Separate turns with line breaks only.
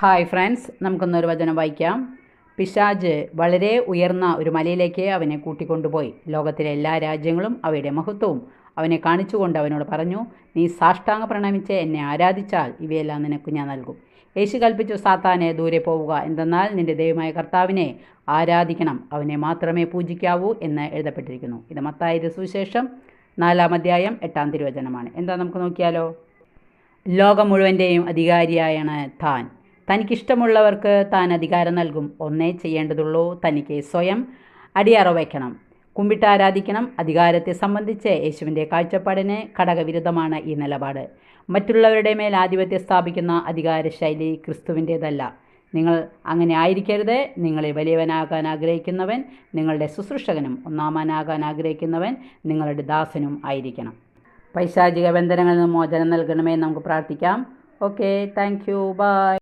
Hi friends, നമുക്കൊന്നൊരു വചനം വായിക്കാം. പിശാച് വളരെ ഉയർന്ന ഒരു മലയിലേക്ക് അവനെ കൂട്ടിക്കൊണ്ടുപോയി. ലോകത്തിലെ എല്ലാ രാജ്യങ്ങളും അവയുടെ മഹത്വവും അവനെ കാണിച്ചുകൊണ്ട് അവനോട് പറഞ്ഞു, നീ സാഷ്ടാംഗ പ്രണമിച്ച് എന്നെ ആരാധിച്ചാൽ ഇവയെല്ലാം നിനക്ക് ഞാൻ നൽകും. യേശു കൽപ്പിച്ചു, സാത്താനെ ദൂരെ പോവുക, എന്തെന്നാൽ നിന്റെ ദൈവമായ കർത്താവിനെ ആരാധിക്കണം, അവനെ മാത്രമേ പൂജിക്കാവൂ എന്ന് എഴുതപ്പെട്ടിരിക്കുന്നു. ഇത് മത്തായിയുടെ സുവിശേഷം 4-ാം അധ്യായം 8-ാം തിരുവചനമാണ്. എന്താ നമുക്ക് നോക്കിയാലോ. ലോകം മുഴുവൻ്റെയും അധികാരിയായാണ് താൻ. തനിക്കിഷ്ടമുള്ളവർക്ക് താൻ അധികാരം നൽകും. ഒന്നേ ചെയ്യേണ്ടതുള്ളൂ, തനിക്ക് സ്വയം അടിയറ വയ്ക്കണം, കുമ്പിട്ട് ആരാധിക്കണം. അധികാരത്തെ സംബന്ധിച്ച് യേശുവിൻ്റെ കാഴ്ചപ്പാടിന് ഘടകവിരുദ്ധമാണ് ഈ നിലപാട്. മറ്റുള്ളവരുടെ മേൽ ആധിപത്യം സ്ഥാപിക്കുന്ന അധികാര ശൈലി ക്രിസ്തുവിൻ്റേതല്ല. നിങ്ങൾ അങ്ങനെ ആയിരിക്കരുത്. നിങ്ങളിൽ വലിയവനാകാൻ ആഗ്രഹിക്കുന്നവൻ നിങ്ങളുടെ ശുശ്രൂഷകനും ഒന്നാമനാകാൻ ആഗ്രഹിക്കുന്നവൻ നിങ്ങളുടെ ദാസനും ആയിരിക്കണം. പൈശാചിക ബന്ധനങ്ങളിൽ നിന്ന് മോചനം നൽകണമേ നമുക്ക് പ്രാർത്ഥിക്കാം. Okay, thank you, by.